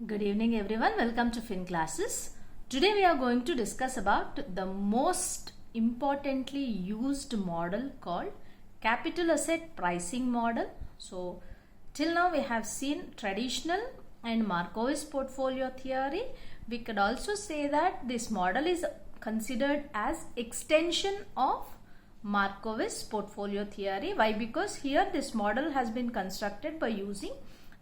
Good evening everyone, welcome to Fin Classes. Today we are going to discuss about the most importantly used model called capital asset pricing model. So till now we have seen traditional and Markowitz portfolio theory. We could also say that this model is considered as extension of Markowitz portfolio theory. Why? Because here this model has been constructed by using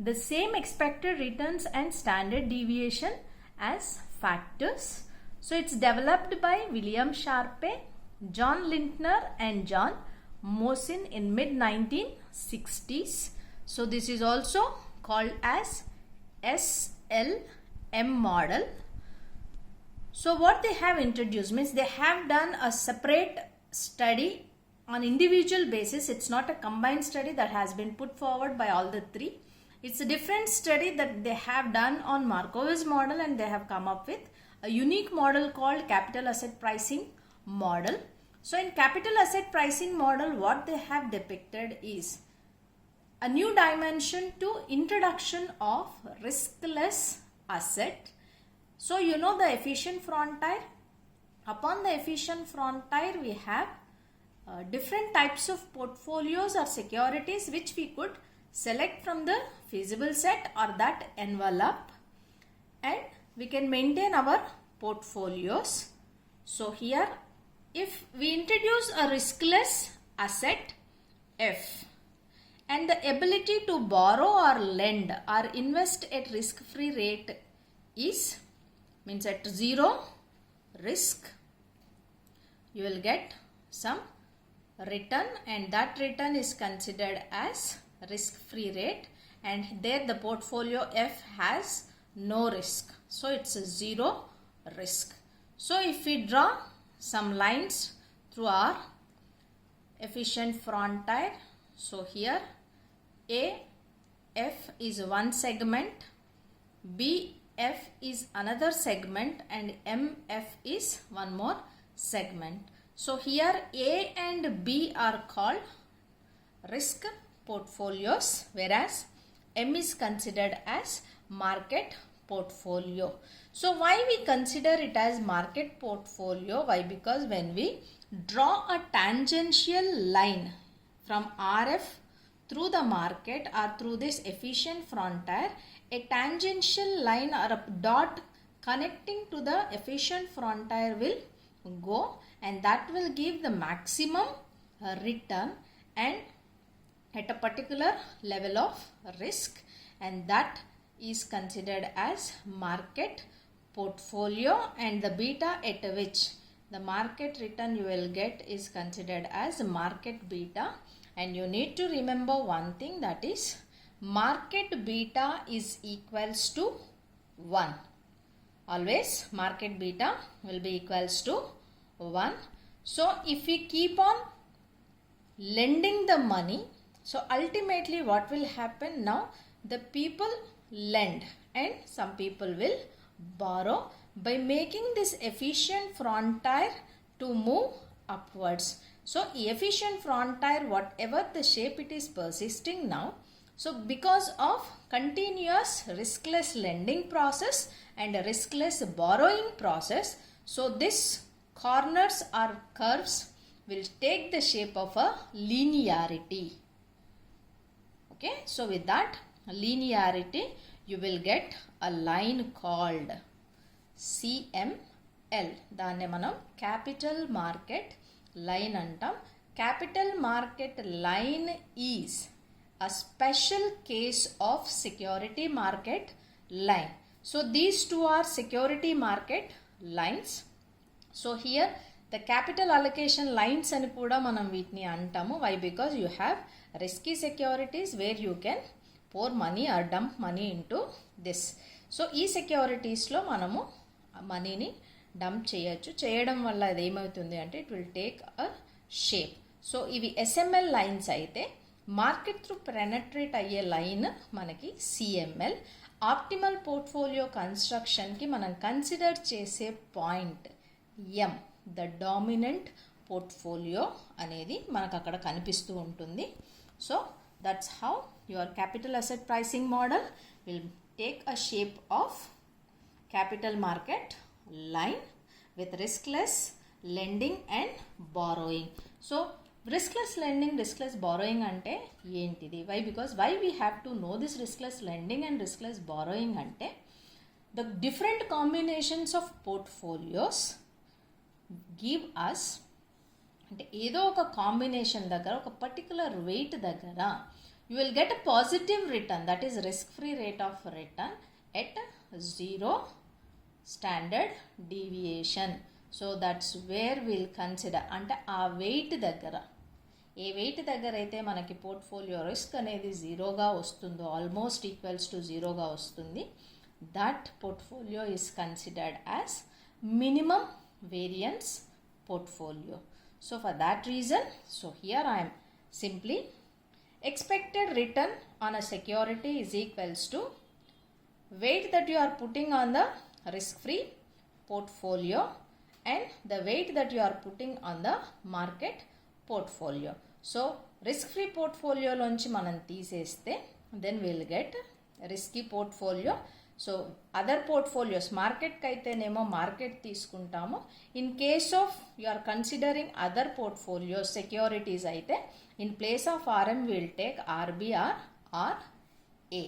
the same expected returns and standard deviation as factors. So it's developed by William Sharpe, John Lintner and John Mosin in mid 1960s. So this is also called as SLM model. So what they have introduced means they have done a separate study on individual basis. It's not a combined study that has been put forward by all the three. It's a different study that they have done on Markowitz model, and they have come up with a unique model called capital asset pricing model. So in capital asset pricing model, what they have depicted is a new dimension to introduction of riskless asset. So you know the efficient frontier. Upon the efficient frontier, we have different types of portfolios or securities which we could select from the feasible set or that envelope, and we can maintain our portfolios. So here if we introduce a riskless asset F and the ability to borrow or lend or invest at risk free rate is means at zero risk, you will get some return, and that return is considered as risk-free rate, and there the portfolio F has no risk, so it's a zero risk. So if we draw some lines through our efficient frontier, so here AF is one segment, BF is another segment, and MF is one more segment. So here A and B are called risk portfolios, whereas M is considered as market portfolio. So why we consider it as market portfolio? Why? Because when we draw a tangential line from RF through the market or through this efficient frontier, a tangential line or a dot connecting to the efficient frontier will go, and that will give the maximum return and at a particular level of risk, and that is considered as market portfolio, and the beta at which the market return you will get is considered as market beta. And you need to remember one thing, that is market beta is equals to 1. Always market beta will be equals to 1. So if we keep on lending the money, so ultimately what will happen now, the people lend and some people will borrow by making this efficient frontier to move upwards. So efficient frontier, whatever the shape it is persisting now, so because of continuous riskless lending process and a riskless borrowing process, so this corners or curves will take the shape of a linearity. Okay, so with that linearity you will get a line called CML. దాన్ని మనం capital market line అంటాం. Capital market line is a special case of security market line. So these two are security market lines. So here the capital allocation lines అని కూడా మనం వీటిని అంటాము. Why? Because you have risky securities where you can pour money or dump money into this. So ఈ securities లో మనము మనీని dump చేయొచ్చు. చేయడం వల్ల అది ఏమవుతుంది అంటే it will take a shape. So ఇవి SML లైన్స్ అయితే మార్కెట్ త్రూ పెనట్రేట్ అయ్యే లైన్ మనకి CML. ఆప్టిమల్ పోర్ట్ఫోలియో కన్స్ట్రక్షన్కి మనం కన్సిడర్ చేసే point M, the dominant portfolio అనేది మనకు అక్కడ కనిపిస్తూ ఉంటుంది. So that's how your capital asset pricing model will take a shape of capital market line with riskless lending and borrowing. So riskless lending, riskless borrowing ante entidi? Why we have to know this riskless lending and riskless borrowing ante the different combinations of portfolios give us అంటే ఏదో ఒక combination దగ్గర ఒక particular wait దగ్గర you will get a positive return, that is risk free rate of return at zero standard deviation. So that's where we'll consider అంటే ఆ wait దగ్గర ఏ wait దగ్గర అయితే మనకి పోర్ట్ఫోలియో రిస్క్ అనేది జీరోగా వస్తుందో, ఆల్మోస్ట్ ఈక్వల్స్ టు జీరోగా వస్తుంది, that portfolio is considered as minimum variance portfolio. So for that reason, so here I am simply expected return on a security is equals to weight that you are putting on the risk free portfolio and the weight that you are putting on the market portfolio. So risk free portfolio lonchi manam teeseste then we'll get risky portfolio. So other portfolios మార్కెట్కి అయితేనేమో market తీసుకుంటాము. In case of you are considering other portfolios securities అయితే in place of RM will take RBR R A.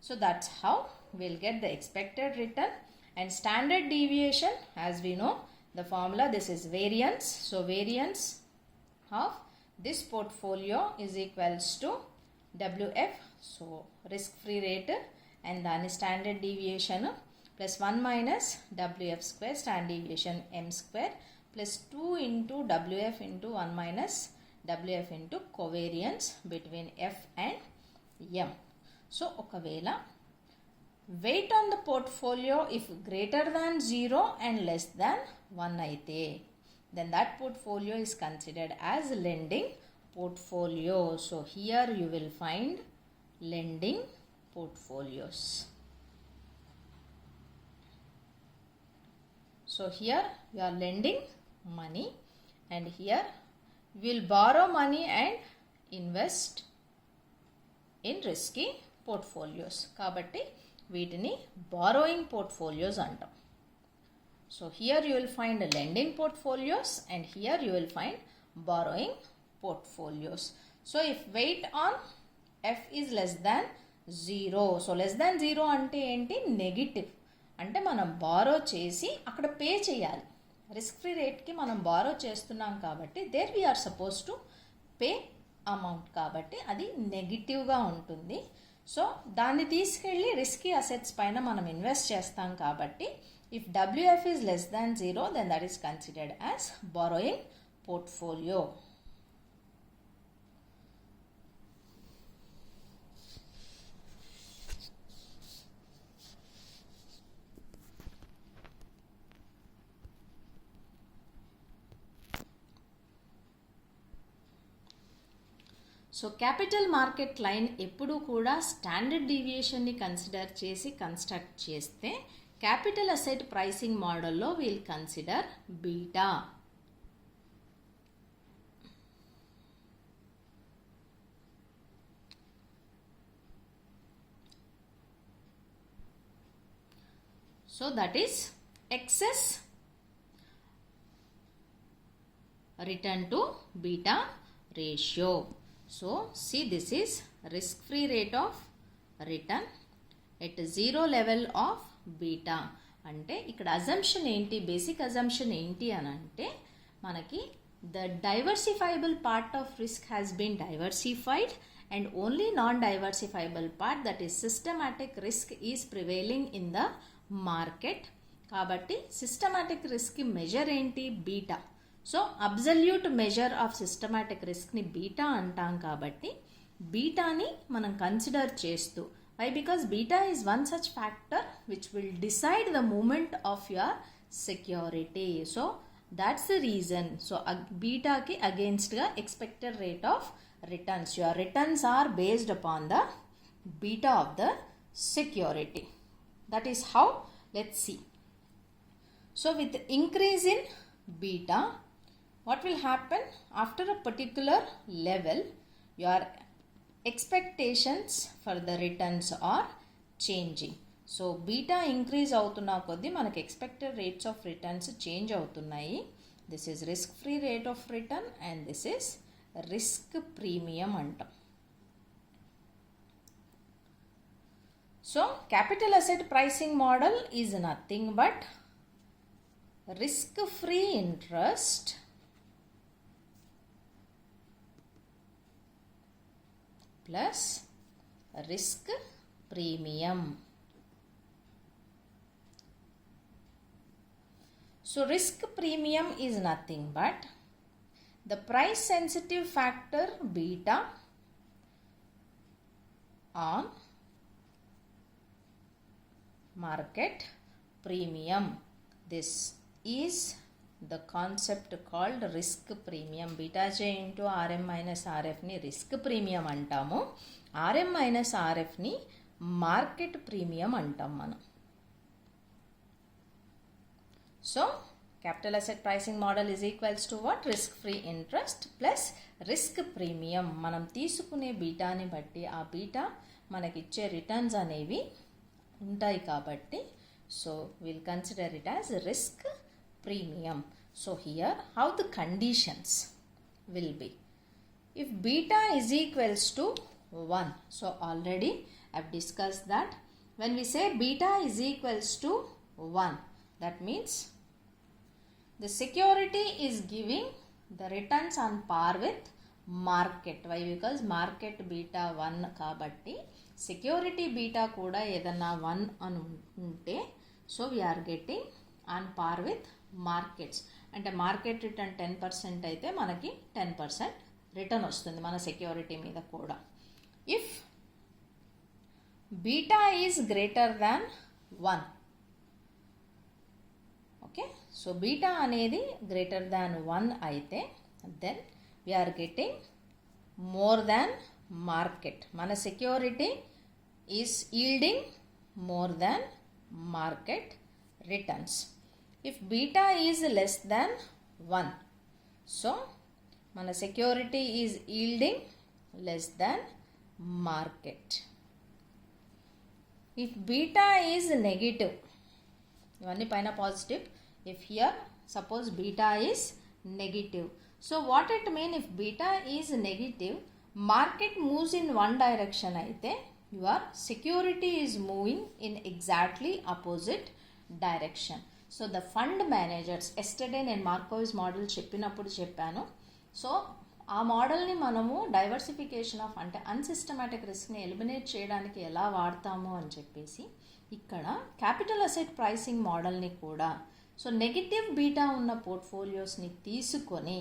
So that's how will get the expected return and standard deviation as we know the formula this is variance. So variance of this portfolio is equals to WF, so risk free rate and దాని standard deviation plus 1 minus WF square standard deviation M square plus 2 into WF into 1 minus WF into covariance between F and M. So ఒకవేళ weight on the portfolio if greater than 0 and less than 1 అయితే then that portfolio is considered as lending portfolio. So here you will find lending portfolios. So here you are lending money and here you will borrow money and invest in risky portfolios. Kabatti వీటిని borrowing portfolios antam. So here you will find lending portfolios and here you will find borrowing portfolios. So if weight on F is less than 0, so less than 0 అంటే ఏంటి? Negative. అంటే మనం borrow చేసి అక్కడ pay చేయాలి. Risk free రేట్కి మనం borrow చేస్తున్నాం కాబట్టి there we are suppose to pay amount, కాబట్టి అది నెగిటివ్గా ఉంటుంది. సో దాన్ని తీసుకెళ్ళి రిస్కీ అసెట్స్ పైన మనం ఇన్వెస్ట్ చేస్తాం కాబట్టి if WF is less than 0 then that is considered as borrowing portfolio. So capital market line ఎప్పుడూ కూడా స్టాండర్డ్ డీవియేషన్ని కన్సిడర్ చేసి కన్స్ట్రక్ట్ చేస్తే క్యాపిటల్ అసెట్ ప్రైసింగ్ మోడల్లో we'll consider beta. So that is excess return to beta ratio. So see, this is risk free rate of return at zero level of beta. అంటే ఇక్కడ assumption ఏంటి, basic assumption ఏంటి అని అంటే మనకి the diversifiable part of risk has been diversified and only non diversifiable part that is systematic risk is prevailing in the market. కాబట్టి systematic risk measure ఏంటి? Beta. So absolute measure of systematic రిస్క్ని beta అంటాం కాబట్టి బీటాని మనం consider చేస్తూ, why because beta is one such factor which will decide the movement of your security. So that's the reason. So బీటాకి అగేన్స్ట్గా expected rate of returns, your returns are based upon the beta of the security. That is how, let's see. So with increase in beta, what will happen? After a particular level, your expectations for the returns are changing. So beta increase అవుతున్న కొద్దీ మనకి expected rates of returns change అవుతున్నాయి. This is risk free rate of return and this is risk premium అంటాం. So capital asset pricing model is nothing but risk free interest plus risk premium. So risk premium is nothing but the price sensitive factor beta on market premium. This is the concept called risk premium. Beta j into Rm minus Rf ni risk premium antamu. Rm minus Rf ni market premium antam manam. So capital asset pricing model is equals to what? Risk free interest plus risk premium. మనం తీసుకునే బీటాని బట్టి ఆ beta మనకిచ్చే returns అనేవి ఉంటాయి కాబట్టి so we'll consider it as risk premium. So here how the conditions will be. If beta is equals to 1, so already I've discussed that when we say beta is equals to 1, that means the security is giving the returns on par with market. Why? Because market beta 1 kabatti security beta kuda edana 1 anu unte, so we are getting on par with markets. అంటే market return 10% అయితే మనకి 10% return వస్తుంది మన security మీద కూడా. If beta is greater than 1, okay, so beta అనేది greater than 1 అయితే then we are getting more than market. మన security is yielding more than market returns. If beta is less than 1, so mana security is yielding less than market. If beta is negative, ivanni paina positive, if here suppose beta is negative, so what it mean? If beta is negative, market moves in one direction aithe your security is moving in exactly opposite direction. So the fund managers, yesterday నేను మార్కోవిస్ model చెప్పినప్పుడు చెప్పాను. So ఆ మోడల్ని మనము diversification of అంటే అన్సిస్టమాటిక్ రిస్క్ని eliminate చేయడానికి ఎలా వాడతాము అని చెప్పేసి ఇక్కడ క్యాపిటల్ అసెట్ ప్రైసింగ్ మోడల్ని కూడా సో నెగిటివ్ బీటా ఉన్న పోర్ట్ఫోలియోస్ని తీసుకొని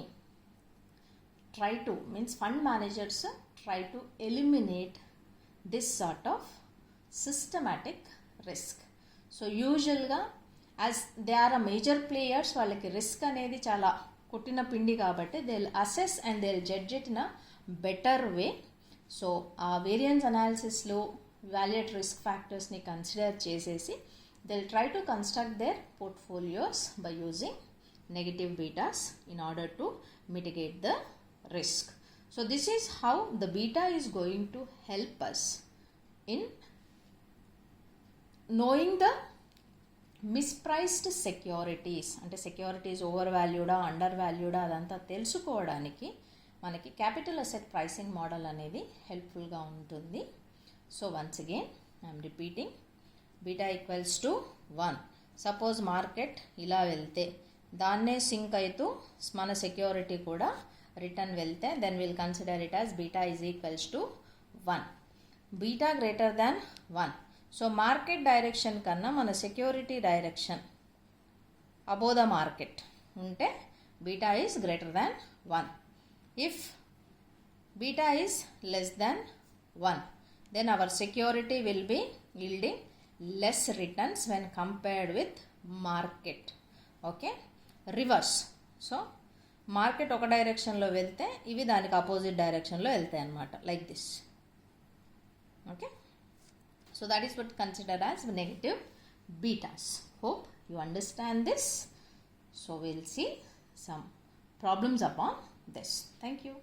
try to means fund managers try to eliminate this sort of systematic risk. So యూజువల్గా as they are a major players, వాళ్ళకి రిస్క్ అనేది చాలా కొట్టిన పిండి కాబట్టి they will assess and they will judge it in a better way. So ఆ variance అనాలిసిస్లో valuate risk ఫ్యాక్టర్స్ని కన్సిడర్ చేసేసి they will try to construct their portfolios by using negative betas in order to mitigate the risk. So this is how the beta is going to help us in knowing the mispriced securities. అంటే securities over వాల్యూడా under వాల్యూడా అదంతా తెలుసుకోవడానికి మనకి capital asset pricing model అనేది హెల్ప్ఫుల్గా ఉంటుంది. So once again I'm repeating, beta equals to 1. Suppose market ఇలా వెళ్తే దాన్నే సింక్ అవుతూ మన సెక్యూరిటీ కూడా రిటర్న్ వెళ్తే then will consider it as beta is equals to 1. Beta greater than 1. So market direction కన్నా మన security direction above the market ఉంటే beta is greater than 1. If beta is less than 1, then our security will be yielding less returns when compared with market. Okay, reverse. So market ఒక డైరెక్షన్లో వెళ్తే ఇవి దానికి opposite డైరెక్షన్లో వెళ్తాయి అన్నమాట, like this. Okay, so that is what consider as negative betas. Hope you understand this. So will see some problems upon this. Thank you.